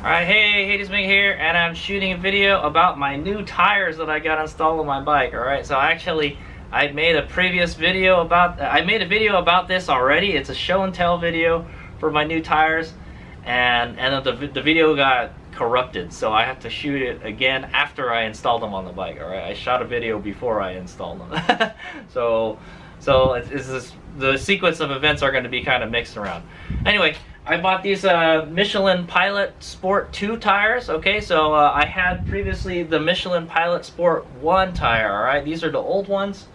Alright, hey, Hades Mig here, and I'm shooting a video about my new tires that I got installed on my bike. Alright, so I made a previous video about, I made a video about this already. It's a show and tell video for my new tires, and the video got corrupted, so I have to shoot it again after I installed them on the bike. Alright, I shot a video before I installed them. so the sequence of events are going to be kind of mixed around. Anyway, I bought these Michelin Pilot Sport 2 tires. Okay, so I had previously the Michelin Pilot Sport 1 tire. Alright, these are the old ones,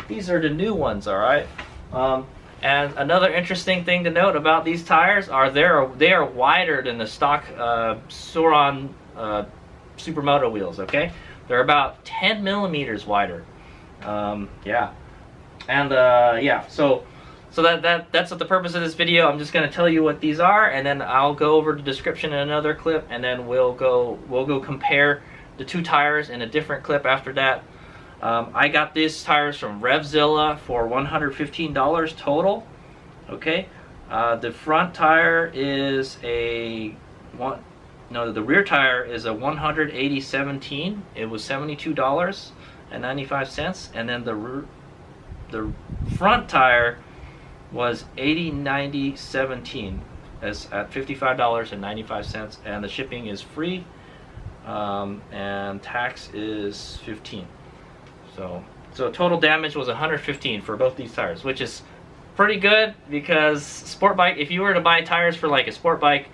these are the new ones. Alright, and another interesting thing to note about these tires are they are wider than the stock Sauron Supermoto wheels. Okay, they're about 10 millimeters wider. Yeah, and yeah, so that's what the purpose of this video. I'm just going to tell you what these are, and then I'll go over the description in another clip, and then we'll go compare the two tires in a different clip after that. I got these tires from Revzilla for $115 total. Okay, the front tire is the rear tire is a 180/17. It was $72.95, and then the front tire was $80.90/17 as at $55.95, and the shipping is free, and tax is $15. So total damage was $115 for both these tires, which is pretty good, because sport bike, if you were to buy tires for like a sport bike,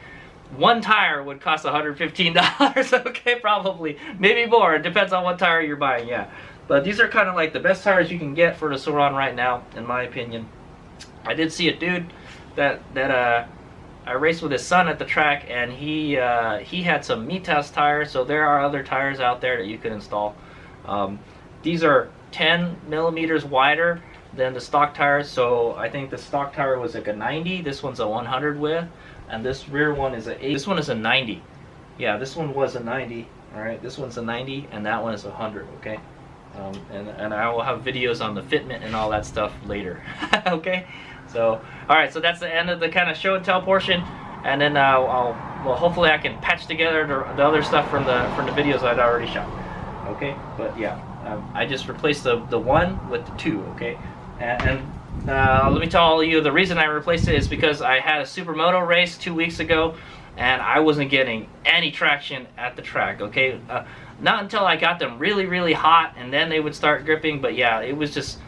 one tire would cost $115. Okay, probably, maybe more. It depends on what tire you're buying. Yeah, but these are kind of like the best tires you can get for the Sauron right now, in my opinion. I did see a dude that I raced with his son at the track, and he had some Mitas tires. So there are other tires out there that you can install. These are 10 millimeters wider than the stock tires. So I think the stock tire was like a 90. This one's a 100 width, and this rear one is a 8. This one is a 90. Yeah, this one was a 90. All right, this one's a 90, and that one is a 100. Okay. And I will have videos on the fitment and all that stuff later. Okay, so alright, so that's the end of the kind of show and tell portion, and then well, hopefully I can patch together the other stuff from the videos I'd already shot. Okay, but yeah, I just replaced the 1 with the 2. Okay, and let me tell you, the reason I replaced it is because I had a Supermoto race 2 weeks ago, and I wasn't getting any traction at the track. Okay, not until I got them really hot, and then they would start gripping. But yeah, it was just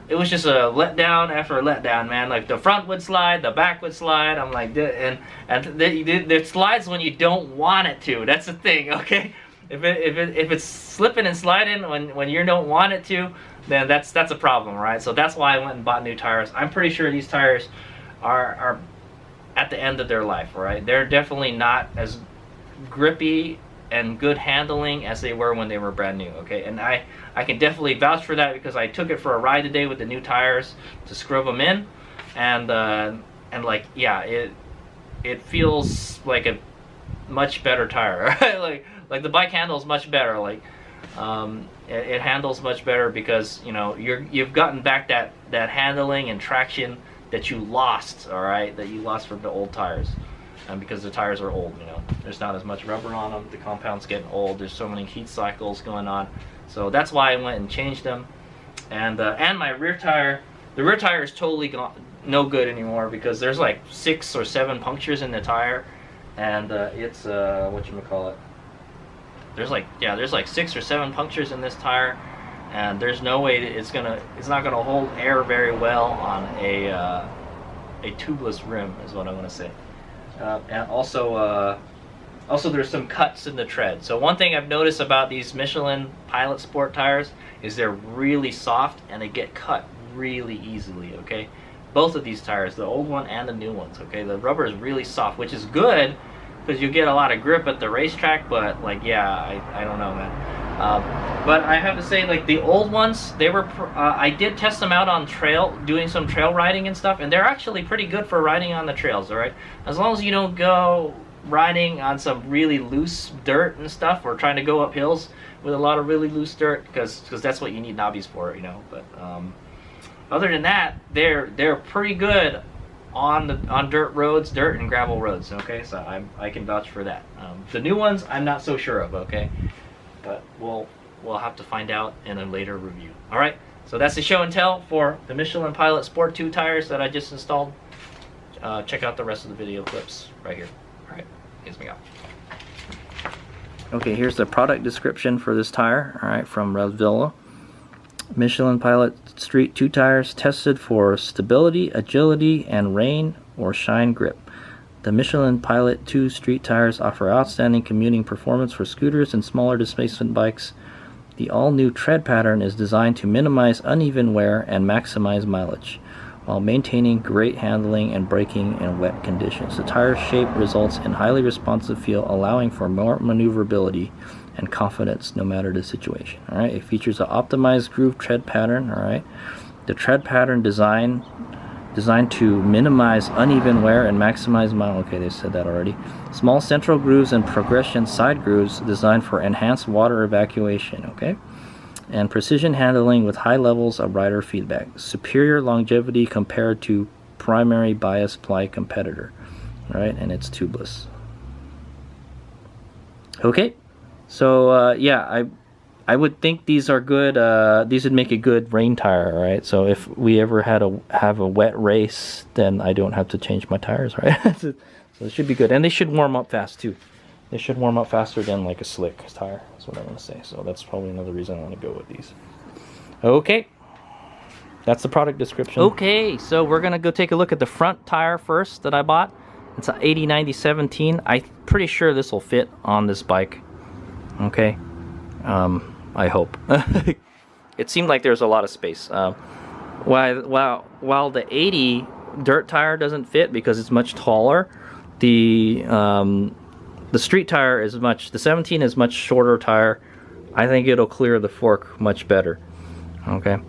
a letdown after a letdown, man. Like, the front would slide, the back would slide. I'm like, and it slides when you don't want it to. That's the thing. Okay, if it's slipping and sliding when you don't want it to, then that's a problem, right? So that's why I went and bought new tires. I'm pretty sure these tires are at the end of their life, right? They're definitely not as grippy and good handling as they were when they were brand new. Okay, and I can definitely vouch for that, because I took it for a ride today with the new tires to scrub them in, and like, yeah, it feels like a much better tire. Right? like the bike handles much better. Like, it handles much better, because you know you've gotten back that handling and traction that you lost. All right, that you lost from the old tires. And because the tires are old, you know, there's not as much rubber on them. The compound's getting old. There's so many heat cycles going on. So that's why I went and changed them. And my rear tire, the rear tire is totally no good anymore, because there's like 6 or 7 punctures in the tire, and it's whatchamacallit. There's like 6 or 7 punctures in this tire, and there's no way it's not gonna hold air very well on a tubeless rim, is what I want to say. And also Also, there's some cuts in the tread. So one thing I've noticed about these Michelin Pilot Sport tires is they're really soft and they get cut really easily, okay? Both of these tires, the old one and the new ones, okay? The rubber is really soft, which is good because you get a lot of grip at the racetrack, but like, yeah, I don't know, man. But I have to say, like, the old ones, they were, I did test them out on trail, doing some trail riding and stuff, and they're actually pretty good for riding on the trails, all right? As long as you don't go riding on some really loose dirt and stuff, or trying to go up hills with a lot of really loose dirt, because that's what you need knobbies for, you know. But other than that, they're pretty good on dirt roads, dirt and gravel roads. Okay, so I can vouch for that. The new ones I'm not so sure of. Okay, but we'll have to find out in a later review. All right, so that's the show and tell for the Michelin Pilot Sport 2 tires that I just installed. Check out the rest of the video clips right here. All right, here's me out. Okay, here's the product description for this tire. All right, from Revzilla. Michelin Pilot Street 2 tires tested for stability, agility, and rain or shine grip. The Michelin Pilot 2 street tires offer outstanding commuting performance for scooters and smaller displacement bikes. The all-new tread pattern is designed to minimize uneven wear and maximize mileage, while maintaining great handling and braking in wet conditions. The tire shape results in highly responsive feel, allowing for more maneuverability and confidence no matter the situation. All right, it features an optimized groove tread pattern. All right, the tread pattern designed to minimize uneven wear and maximize mileage. Okay, they said that already. Small central grooves and progression side grooves designed for enhanced water evacuation. Okay, and precision handling with high levels of rider feedback. Superior longevity compared to primary bias ply competitor. All right, and it's tubeless. Okay. So yeah, I would think these are good. These would make a good rain tire, right? So if we ever have a wet race, then I don't have to change my tires, right? So it should be good, and they should warm up fast too. They should warm up faster than like a slick tire. That's what I want to say. So that's probably another reason I want to go with these. Okay, that's the product description. Okay, so we're gonna go take a look at the front tire first that I bought. It's an 80/90/17. I'm pretty sure this will fit on this bike. Okay, I hope. It seemed like there's a lot of space. While the 80 dirt tire doesn't fit because it's much taller, the street tire is the 17 is much shorter tire. I think it'll clear the fork much better. Okay,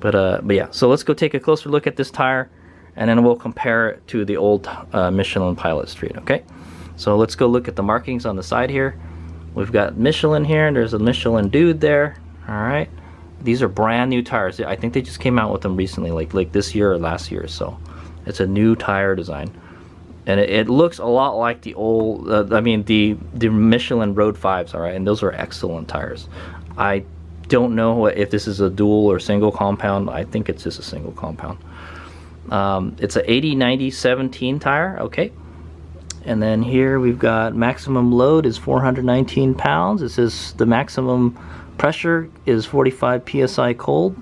but yeah. So let's go take a closer look at this tire, and then we'll compare it to the old Michelin Pilot Street. Okay, so let's go look at the markings on the side here. We've got Michelin here, and there's a Michelin dude there. All right, these are brand new tires. I think they just came out with them recently, like this year or last year. So it's a new tire design, and it looks a lot like the old. The Michelin Road 5s. All right, and those are excellent tires. I don't know if this is a dual or single compound. I think it's just a single compound. It's a 80/90/17 tire. Okay. And then here we've got maximum load is 419 pounds. It says the maximum pressure is 45 psi cold.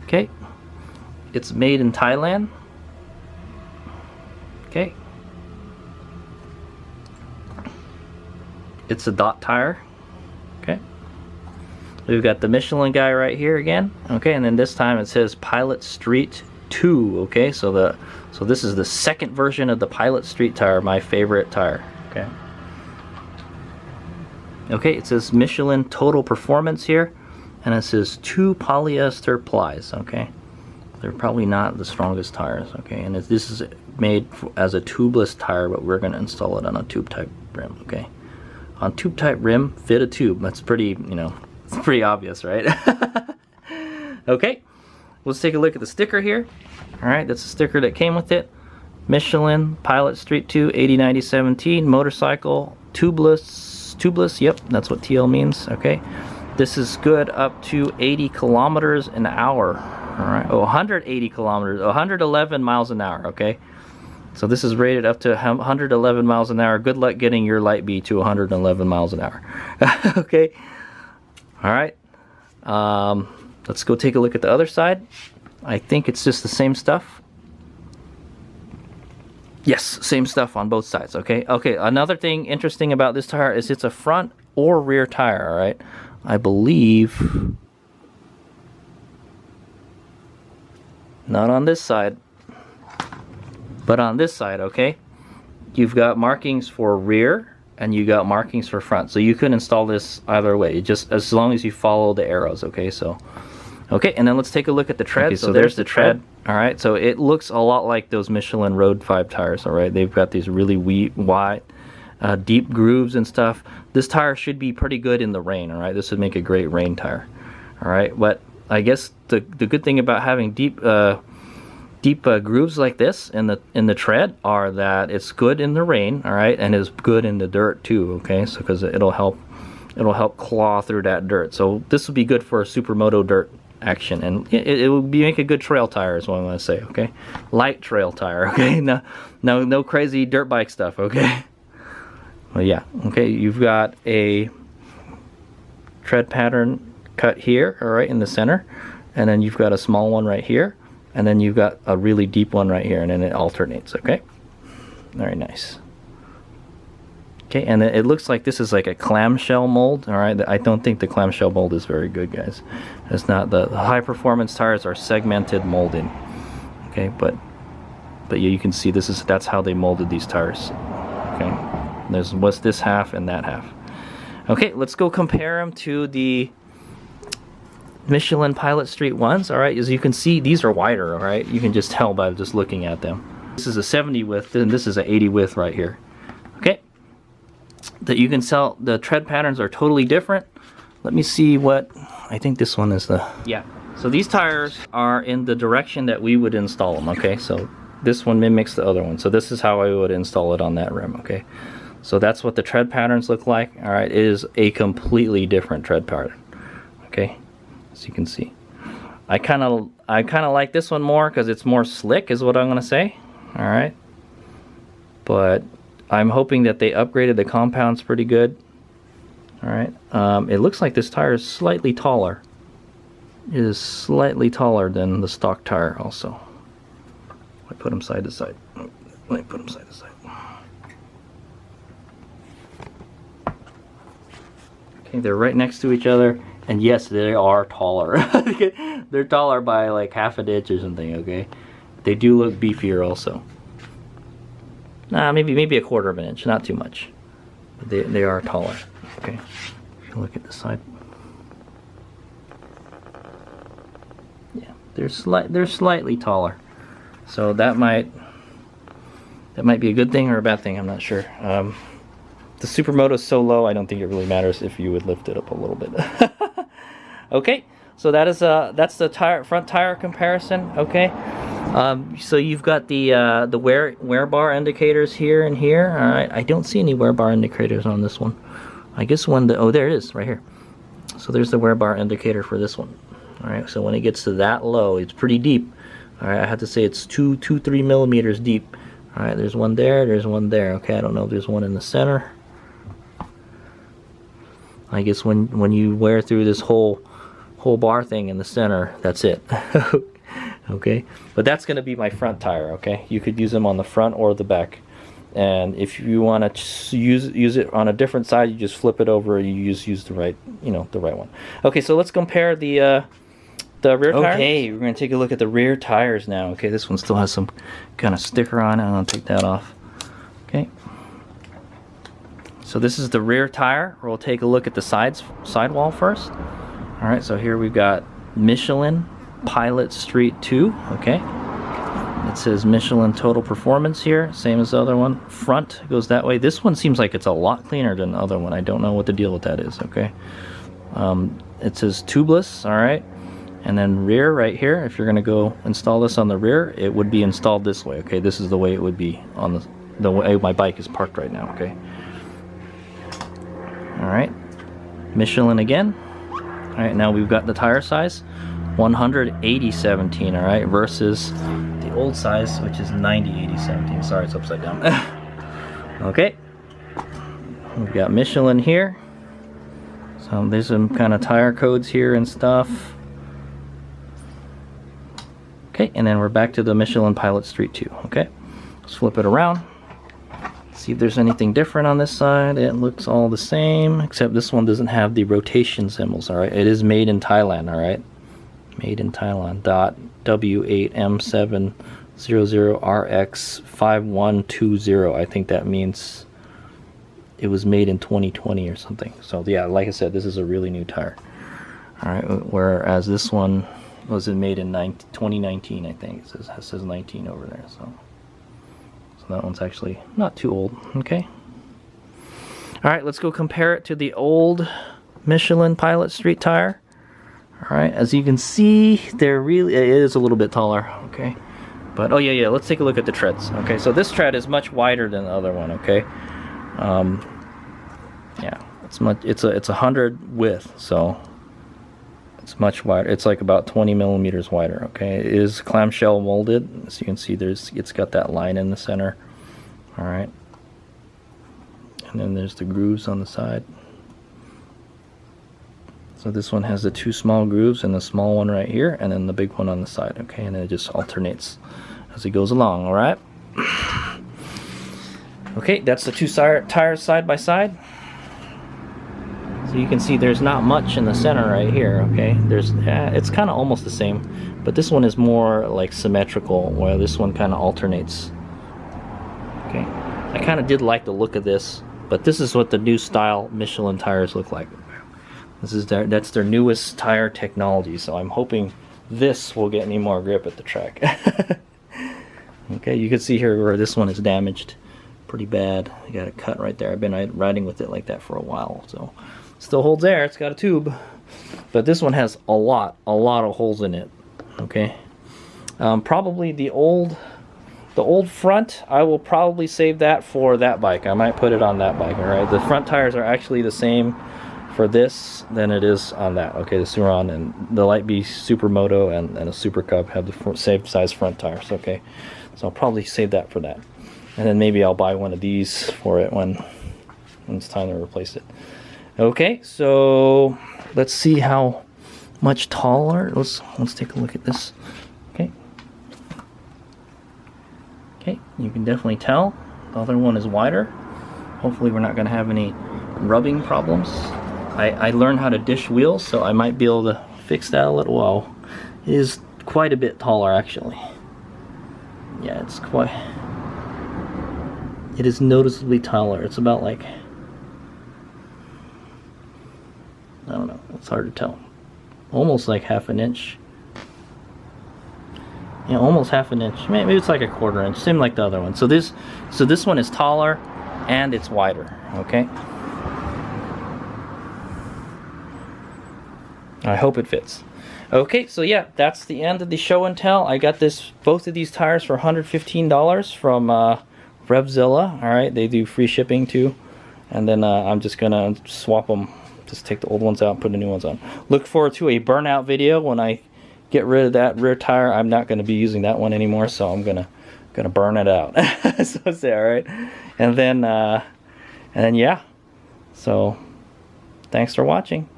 Okay. It's made in Thailand. Okay. It's a dot tire. Okay. We've got the Michelin guy right here again. Okay, and then this time it says Pilot Street 2. Okay, so this is the second version of the Pilot Street tire, my favorite tire. Okay. Okay, it says Michelin Total Performance here, and it says 2 polyester plies. Okay, they're probably not the strongest tires. Okay, and this is made as a tubeless tire, but we're going to install it on a tube type rim. Okay, on tube type rim, fit a tube. That's pretty, it's pretty obvious, right? Okay. Let's take a look at the sticker here. All right, that's the sticker that came with it. Michelin Pilot Street 2 80/90/17 motorcycle tubeless. Yep, that's what TL means. Okay, this is good up to 80 kilometers an hour. All right, 180 kilometers, 111 miles an hour. Okay, so this is rated up to 111 miles an hour. Good luck getting your Light Bee to 111 miles an hour. Okay, all right. Let's go take a look at the other side. I think it's just the same stuff. Yes, same stuff on both sides, okay? Okay, another thing interesting about this tire is it's a front or rear tire, all right? I believe, not on this side, but on this side, okay? You've got markings for rear and you got markings for front. So you can install this either way, just as long as you follow the arrows, okay? So, okay, and then let's take a look at the tread. Okay, so there's the tread. All right, so it looks a lot like those Michelin Road 5 tires, all right? They've got these really wide, deep grooves and stuff. This tire should be pretty good in the rain, all right? This would make a great rain tire, all right? But I guess the good thing about having deep grooves like this in the tread are that it's good in the rain, all right, and is good in the dirt too, okay? So because it'll help claw through that dirt. So this would be good for a supermoto dirt action, and it will make a good trail tire is what I'm going to say, okay? Light trail tire, okay? No crazy dirt bike stuff, okay? Well, yeah, okay, you've got a tread pattern cut here, all right, in the center, and then you've got a small one right here, and then you've got a really deep one right here, and then it alternates, okay? Very nice. Okay, and it looks like this is like a clamshell mold, all right? I don't think the clamshell mold is very good, guys. It's not, the high performance tires are segmented molding, okay? But yeah, you can see that's how they molded these tires, okay? There's what's this half and that half. Okay, let's go compare them to the Michelin Pilot Street ones, all right? As you can see, these are wider, all right? You can just tell by just looking at them. This is a 70 width, and this is a 80 width right here, okay? That you can tell the tread patterns are totally different. Let me see what, I think this one is the, yeah. So these tires are in the direction that we would install them, okay? So this one mimics the other one. So this is how I would install it on that rim, okay? So that's what the tread patterns look like, all right? It is a completely different tread pattern, okay? As you can see. I kind of like this one more because it's more slick is what I'm going to say, all right? But I'm hoping that they upgraded the compounds pretty good. All right. It looks like this tire is slightly taller. It is slightly taller than the stock tire also. I put them side to side. Let me put them side to side. Okay, they're right next to each other. And yes, they are taller. They're taller by like half an inch or something, okay? They do look beefier also. Nah, maybe a quarter of an inch, not too much. But they are taller. Okay. If you look at the side. Yeah, they're slightly taller. So that might be a good thing or a bad thing, I'm not sure. The Supermoto is so low, I don't think it really matters if you would lift it up a little bit. Okay, so that's the front tire comparison, okay? So you've got the wear bar indicators here and here. All right, I don't see any wear bar indicators on this one. I guess oh, there it is, right here. So there's the wear bar indicator for this one. All right, so when it gets to that low, it's pretty deep. All right, I have to say it's 3 millimeters deep. All right, there's one there's one there. Okay, I don't know if there's one in the center. I guess when you wear through this whole bar thing in the center, that's it. Okay, but that's going to be my front tire, okay? You could use them on the front or the back. And if you want to use it on a different side, you just flip it over, you use the right, the right one. Okay, so let's compare the rear tires. Okay, we're going to take a look at the rear tires now. Okay, this one still has some kind of sticker on it. I'm going to take that off. Okay. So this is the rear tire. We'll take a look at the sidewall first. All right, so here we've got Michelin Pilot Street 2, okay? It says Michelin Total Performance here, same as the other one. Front goes that way. This one seems like it's a lot cleaner than the other one. I don't know what the deal with that is, okay? It says tubeless, all right? And then rear right here, if you're gonna go install this on the rear, it would be installed this way, okay? This is the way it would be on the way my bike is parked right now, okay? All right, Michelin again. All right, now we've got the tire size, 180/17, all right, versus the old size, which is 90/17. Sorry, it's upside down. Okay, we've got Michelin here. So there's some kind of tire codes here and stuff. Okay, and then we're back to the Michelin Pilot Street 2, okay? Let's flip it around. See if there's anything different on this side. It looks all the same, except this one doesn't have the rotation symbols, alright? It is made in Thailand, alright? Made in Thailand. .W8M700RX5120. I think that means it was made in 2020 or something. So yeah, like I said, this is a really new tire. Alright, whereas this one was made in 2019, I think. It says 19 over there, so that one's actually not too old. Okay. Alright, let's go compare it to the old Michelin Pilot Street tire. Alright, as you can see, it is a little bit taller, okay? But, oh yeah, let's take a look at the treads. Okay, so this tread is much wider than the other one, okay? Yeah, it's 100 width, so it's much wider. It's like about 20 millimeters wider, okay? It is clamshell molded. As you can see, it's got that line in the center. Alright. And then there's the grooves on the side. So this one has the two small grooves and the small one right here, and then the big one on the side, okay? And then it just alternates as it goes along, alright? Okay, that's the two tires side by side. So you can see there's not much in the center right here, okay? It's kind of almost the same, but this one is more like symmetrical, while this one kind of alternates. Okay, I kind of did like the look of this, but this is what the new style Michelin tires look like. That's their newest tire technology, so I'm hoping this will get me more grip at the track. Okay, you can see here where this one is damaged pretty bad. I got a cut right there. I've been riding with it like that for a while, so still holds air. It's got a tube, but this one has a lot of holes in it. Okay, probably the old front, I will probably save that for that bike. I might put it on that bike. All right, the front tires are actually the same for this than it is on that. Okay, the Suron and the Light Bee Supermoto and a Super Cub have the same size front tires. Okay, so I'll probably save that for that, and then maybe I'll buy one of these for it when it's time to replace it. Okay, so let's see how much taller. Let's take a look at this. Okay. Okay, you can definitely tell the other one is wider. Hopefully we're not going to have any rubbing problems. I learned how to dish wheels, so I might be able to fix that a little. Well, it is quite a bit taller actually. Yeah, it is noticeably taller. It's about like, I don't know, it's hard to tell. Almost like half an inch. Yeah, almost half an inch. Maybe it's like a quarter inch, same like the other one. So this one is taller and it's wider, okay? I hope it fits. Okay, so yeah, that's the end of the show and tell. I got both of these tires for $115 from Revzilla. All right, they do free shipping too. And then I'm just gonna swap them. Just take the old ones out and put the new ones on. Look forward to a burnout video when I get rid of that rear tire. I'm not going to be using that one anymore, so I'm gonna burn it out. So it's all right. And then yeah. So thanks for watching.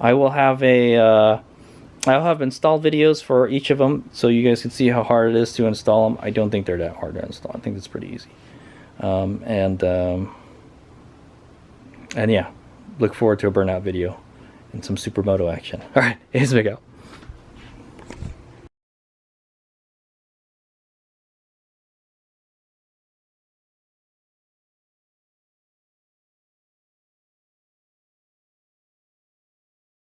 I will have I'll have install videos for each of them, so you guys can see how hard it is to install them. I don't think they're that hard to install. I think it's pretty easy. And yeah. Look forward to a burnout video and some Supermoto action. All right, here's we go.